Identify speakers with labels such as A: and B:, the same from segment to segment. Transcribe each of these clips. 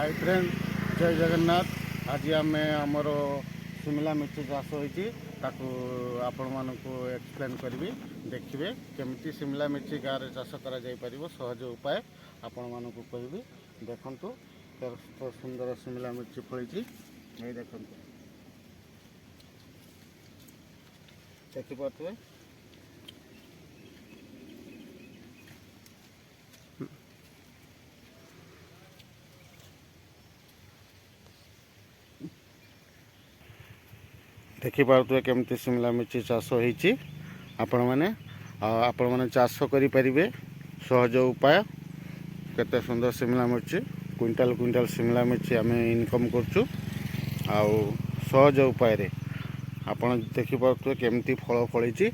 A: Hi friend, जय जगन्नाथ। आज आम आमर शिमला मिर्ची चाष होती आपण मानक एक्सप्लेन करी देखिए केमती शिमला मिर्ची गाँव में चाष कर सहज उपाय आपण मानक कहि देखु। सुंदर शिमला मिर्ची फली देखु, देखिपे देखिपे केमती शिमला मिर्ची चाष होती आपण मैंने चाष करें सहज उपाय। केते सुंदर शिमला मिर्ची क्विंटाल क्विंटाल शिमला मिर्ची आम इनकम करचु आउ सहज उपाय रे आपण देखिपे केमती फल फली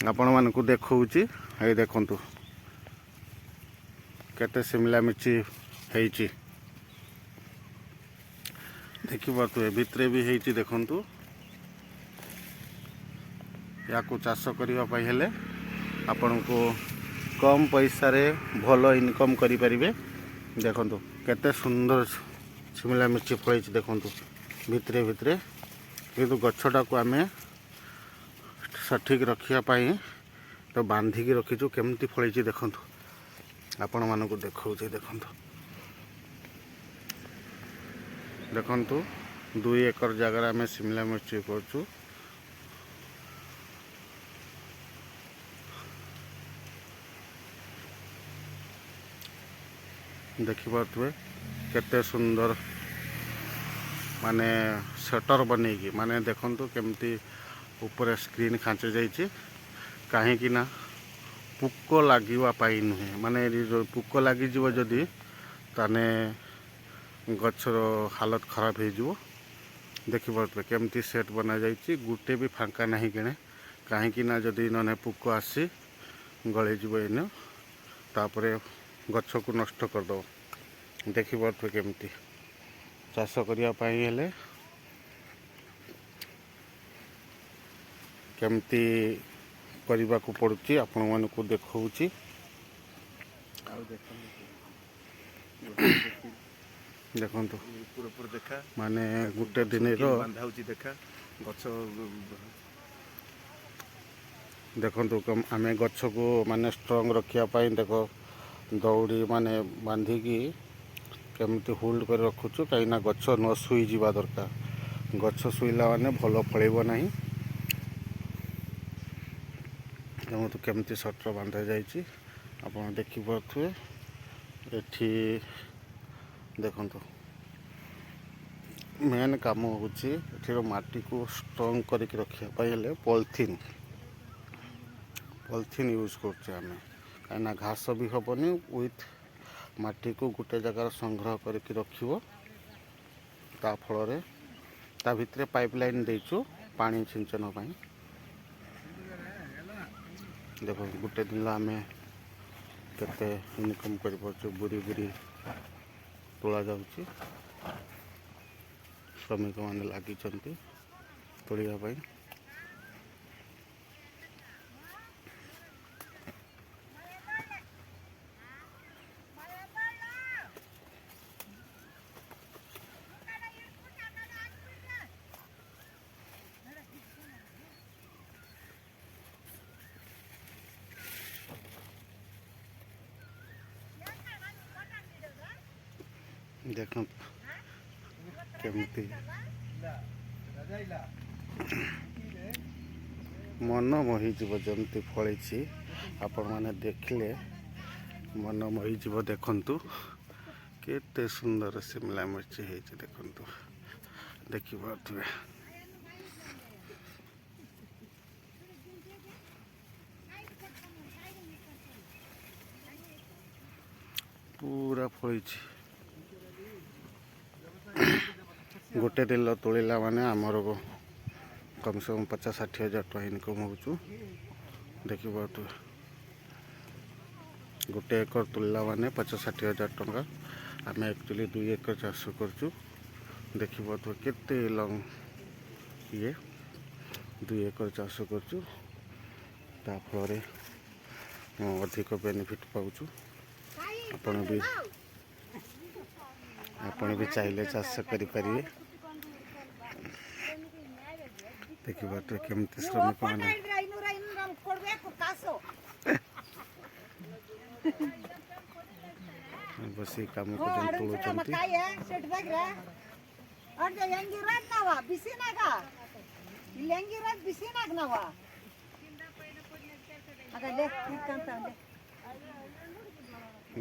A: आपण मानक देखौची। ये देखंतु केते शिमला मिर्ची हेची देखिपे भितरे भी हेची देखंतु। या चाष करने हेले आपण को कम पैसा रे भल इनकम करि परिबे। देखंतु केते सुंदर शिमला मिर्ची फली देखंतु भितरे भितरे, किंतु गछटा को आमे सठिक रखिया पाई तो बांधिकी रखीचु। केमती फली देखंतु आपण मानक देखौचे। देखंतु देखंतु 2 एकर जगह आमे शिमला मिर्ची करचु। देखिपे केते सुंदर माने शटर बनेगी माने देखंतु केमती ऊपर स्क्रीन खाँचे जाइए कहीं ना पुक लगे नुहे माने पुक लगी जदि ताने गछर हालत खराब हो। देखिपे केमती सेट बना जाइए गुटे भी फांका नहीं किने कहीं ना जदि नने पुक आसी गलीज इन तापरे गछ को नष्ट करदे। देखिपे केमती चाष करने हेले केमती करने को पड़ुची आपण मानक देखौची। देखंतु माने गुटे दिन देखा गछ देखंतु आमे गछ को माने स्ट्रॉंग रखिया पाई देख दौड़ी माने बांधिकी केमती होल्ड कर रखुचु कहीं गछ न शुई जावा दरकार। गछ शुईला माने भल फलैब नहीं। तो केमती सटर बांधा जाइए आप देखिपे एठी देखंतु। मेन काम होची एठीर माटी को स्ट्रॉंग करके रखिया हेले पॉलिथीन यूज करछे आमे कहीं घास भी हेबनी विथ माटी को गोटे जगह संग्रह करके रखिबो। ता फल ता भितरे पाइपलाइन देचु पानी सिंचन पाई। देखो गोटे दिन आम केते इनकम कर बुरी बुरी तोला जाउची। श्रमिक मैंने लगी तोड़ापी देख केमती मन मोहीजीव जमती फली आपण मैंने देखले मन मोहीजीव। देखंतु केते सुंदर शिमला मिर्ची है देखंतु देखिपे पूरा फली गोटे दिन तोड़ला माने आमर कम से कम 50-60 हज़ार टका इनकम हो। देखिए गोटे एकर तोड़ला माने 50-60 हज़ार टका आम एक्चुअली 2 एकर चाष करचु। देखिए तो केते लंग ये 2 एकर चाष करचु ताफल अधिक बेनिफिट पाउचु। आपण भी ଆପଣ ବି ଚାହିଁଲେ ଚାଷ କରିପାରିବେ। ଦେଖିପାରୁଥିବେ କେମିତି ଶ୍ରମିକମାନେ ବସି କାମ ତୁଳୁଛନ୍ତି।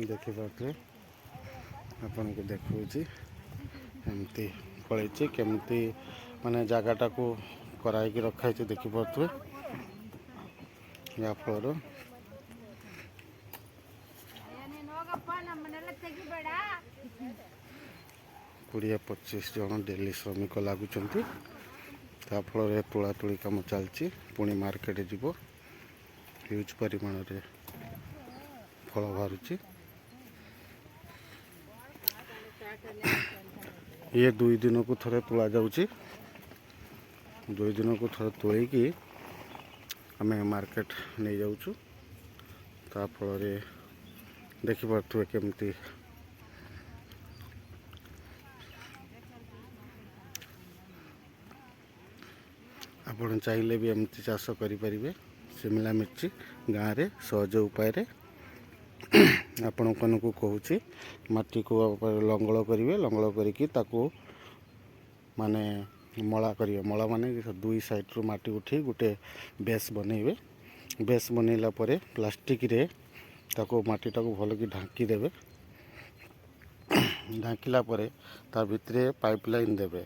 A: ଦେଖିପାରୁଥିବେ ଆପଣଙ୍କୁ ଦେଖାଉଛି ଏମିତି ଫଳେଇଛି କେମିତି ମାନେ ଜାଗାଟାକୁ କରାଇକି ରଖାହେଇଛି ଦେଖିପାରୁଥିବେ। ଯାହାଫଳରେ 20-25 ଜଣ ଡେଲି ଶ୍ରମିକ ଲାଗୁଛନ୍ତି। ଯାହାଫଳରେ ତୋଳାତୋଳି କାମ ଚାଲିଛି। ପୁଣି ମାର୍କେଟ ଯିବ। ହ୍ୟୁଜ୍ ପରିମାଣରେ ଫଳ ବାହାରୁଛି। ଇଏ 2 ଦିନକୁ ଥରେ ତୋଳା ଯାଉଛି। 2 ଦିନକୁ ଥରେ ତୋଳିକି ଆମେ ମାର୍କେଟ ନେଇଯାଉଛୁ। ତା ଫଳରେ ଦେଖିପାରୁଥିବେ କେମିତି ଆପଣ ଚାହିଁଲେ ବି ଏମିତି ଚାଷ କରିପାରିବେ। ଶିମଲା ମିର୍ଚି ଗାଁରେ ସହଜ ଉପାୟରେ ଆପଣମାନଙ୍କୁ କହୁଛି। ମାଟିକୁ ଲଙ୍ଗଳ କରିବେ। ଲଙ୍ଗଳ କରିକି ତାକୁ ମାନେ ମଳା କରିବେ। ମଳା ମାନେ 2 ସାଇଡ଼୍ରୁ ମାଟି ଉଠେଇ ଗୋଟେ ବେସ୍ ବନେଇବେ। ବେସ୍ ବନେଇଲା ପରେ ପ୍ଲାଷ୍ଟିକରେ ତାକୁ ମାଟିଟାକୁ ଭଲକି ଢାଙ୍କି ଦେବେ। ଢାଙ୍କିଲା ପରେ ତା ଭିତରେ ପାଇପ୍ ଲାଇନ୍ ଦେବେ।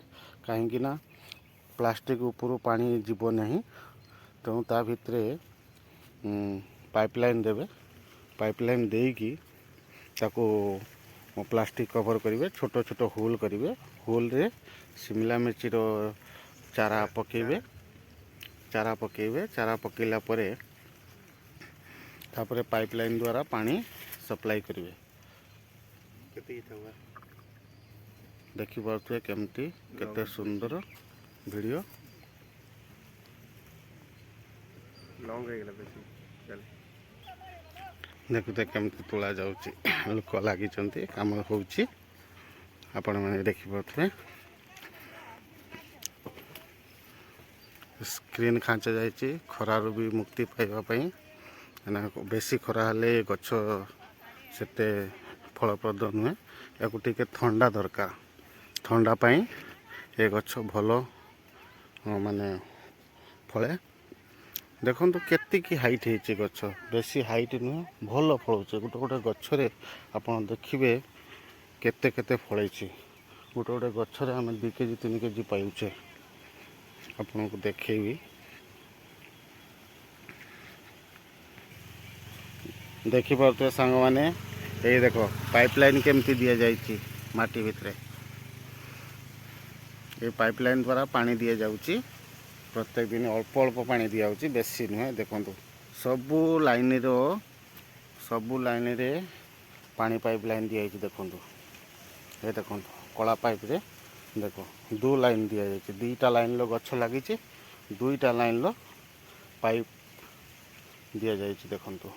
A: କାହିଁକି ନା ପ୍ଲାଷ୍ଟିକ ଉପରୁ ପାଣି ଯିବ ନାହିଁ। ତେଣୁ ତା ଭିତରେ ପାଇପ୍ ଲାଇନ୍ ଦେବେ। ପାଇପ୍ ଲାଇନ୍ ଦେଇକି ତାକୁ ପ୍ଲାଷ୍ଟିକ କଭର କରିବେ। ଛୋଟ ଛୋଟ ହୋଲ୍ କରିବେ। ହୋଲ୍ରେ ଶିମଲା ମିର୍ଚିର ଚାରା ପକାଇବେ। ଚାରା ପକାଇଲା ପରେ ତାପରେ ପାଇପ୍ ଲାଇନ୍ ଦ୍ୱାରା ପାଣି ସପ୍ଲାଏ କରିବେ। ଦେଖିପାରୁଥିବେ କେମିତି କେତେ ସୁନ୍ଦର ଭିଡ଼ିଓ। ଦେଖୁଥିବେ କେମିତି ତୋଳା ଯାଉଛି। ଲୋକ ଲାଗିଛନ୍ତି। କାମ ହେଉଛି। ଆପଣମାନେ ଦେଖିପାରୁଥିବେ ସ୍କ୍ରିନ୍ ଖାଞ୍ଚା ଯାଇଛି ଖରାରୁ ବି ମୁକ୍ତି ପାଇବା ପାଇଁ। ବେଶୀ ଖରା ହେଲେ ଗଛ ସେତେ ଫଳପ୍ରଦ ନୁହେଁ। ୟାକୁ ଟିକେ ଥଣ୍ଡା ଦରକାର। ଥଣ୍ଡା ପାଇଁ ଏ ଗଛ ଭଲ ମାନେ ଫଳେ। ଦେଖନ୍ତୁ କେତିକି ହାଇଟ୍ ହେଇଛି ଗଛ। ବେଶୀ ହାଇଟ୍ ନୁହେଁ। ଭଲ ଫଳୁଛି। ଗୋଟେ ଗଛରେ ଆପଣ ଦେଖିବେ କେତେ କେତେ ଫଳେଇଛି। ଗୋଟେ ଗଛରେ ଆମେ 2 କେଜି 3 କେଜି ପାଉଛେ। ଆପଣଙ୍କୁ ଦେଖେଇବି। ଦେଖିପାରୁଥିବେ ସାଙ୍ଗମାନେ ଏଇ ଦେଖ ପାଇପ୍ ଲାଇନ୍ କେମିତି ଦିଆଯାଇଛି ମାଟି ଭିତରେ। ଏ ପାଇପ୍ ଲାଇନ୍ ଦ୍ୱାରା ପାଣି ଦିଆଯାଉଛି। ପ୍ରତ୍ୟେକ ଦିନ ଅଳ୍ପ ଅଳ୍ପ ପାଣି ଦିଆଯାଉଛି। ବେଶୀ ନୁହେଁ। ଦେଖନ୍ତୁ ସବୁ ଲାଇନ୍ରେ ପାଣି ପାଇପ୍ ଲାଇନ୍ ଦିଆଯାଇଛି। ଦେଖନ୍ତୁ ଏ ଦେଖନ୍ତୁ କଳା ପାଇପ୍ରେ ଦେଖ 2 ଲାଇନ୍ ଦିଆଯାଇଛି। 2ଟା ଲାଇନ୍ର ଗଛ ଲାଗିଛି। 2ଟା ଲାଇନ୍ର ପାଇପ୍ ଦିଆଯାଇଛି। ଦେଖନ୍ତୁ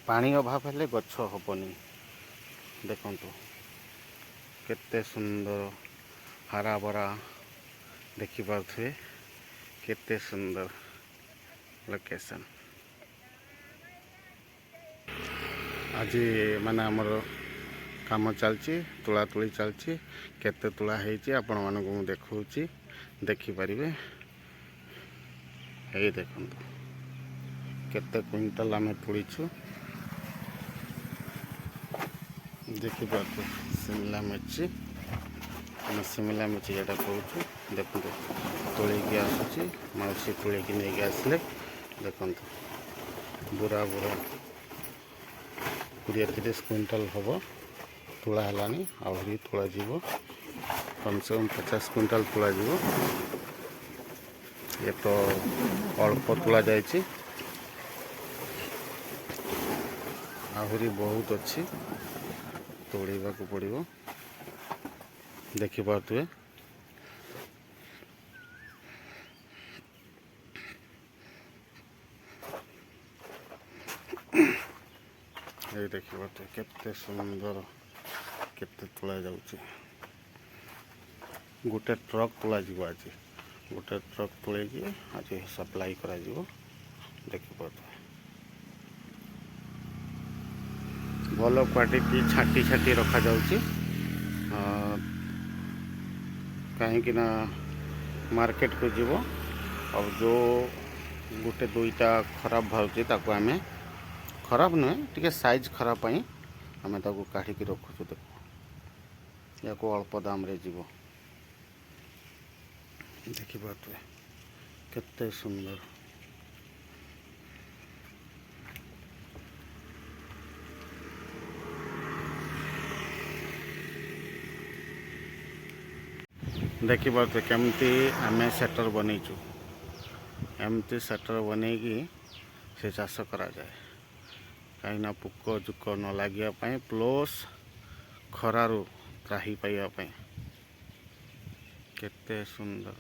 A: ପାଣି ଅଭାବ ହେଲେ ଗଛ ହେବନି। ଦେଖନ୍ତୁ କେତେ ସୁନ୍ଦର ହରାଭରା ଦେଖିପାରୁଥିବେ। କେତେ ସୁନ୍ଦର ଲୋକେସନ୍। ଆଜି ମାନେ ଆମର କାମ ଚାଲିଛି। ତୋଳାତୋଳି ଚାଲିଛି। କେତେ ତୋଳା ହେଇଛି ଆପଣମାନଙ୍କୁ ମୁଁ ଦେଖାଉଛି। ଦେଖିପାରିବେ। ଏଇ ଦେଖନ୍ତୁ କେତେ କୁଇଣ୍ଟାଲ ଆମେ ତୋଳିଛୁ। ଦେଖିପାରୁଥିବେ ଶିମଲା ମିର୍ଚି। ଆମେ ଶିମଲା ମିର୍ଚି ଯେଟା କହୁଛୁ। ଦେଖନ୍ତୁ ତୋଳିକି ଆସୁଛି। ମାଉସୀ ତୋଳିକି ନେଇକି ଆସିଲେ। ଦେଖନ୍ତୁ ବୁରା 20-30 କୁଇଣ୍ଟାଲ ହେବ। ତୋଳା ହେଲାଣି। ଆହୁରି ତୋଳାଯିବ। କମ୍ ସେ କମ୍ 50 କୁଇଣ୍ଟାଲ ତୋଳାଯିବ। ଏ ତ ଅଳ୍ପ ତୋଳା ଯାଇଛି। ଆହୁରି ବହୁତ ଅଛି। ତୋଳିବାକୁ ପଡ଼ିବ। ଦେଖିପାରୁଥିବେ ଏଇ ଦେଖିପାରୁଥିବେ କେତେ ସୁନ୍ଦର केते तोला जाउची गोटे ट्रक तोला जीव आज गोटे ट्रक तोले कि आज सप्लाई करा जीव देखि पारुथबे भल क्वालिटी छाटी छाटी रखा जाउची कहीं ना मार्केट को जीव और जो गोटे दुईटा खराब बाहर ताको आम खराब नुहे टी साइज खराब आम ताको काढ़ी रखुचु देख या अल्प दाम रे जीव देखि पारुथबे केते सुंदर देखि पारुथबे केमती आम सेटर बनईचु एमती सेटर बनईकी से चाष करा जाए कहीं पोक जुक न लगे प्लस खरारु त्राही पाइबा केते सुंदर।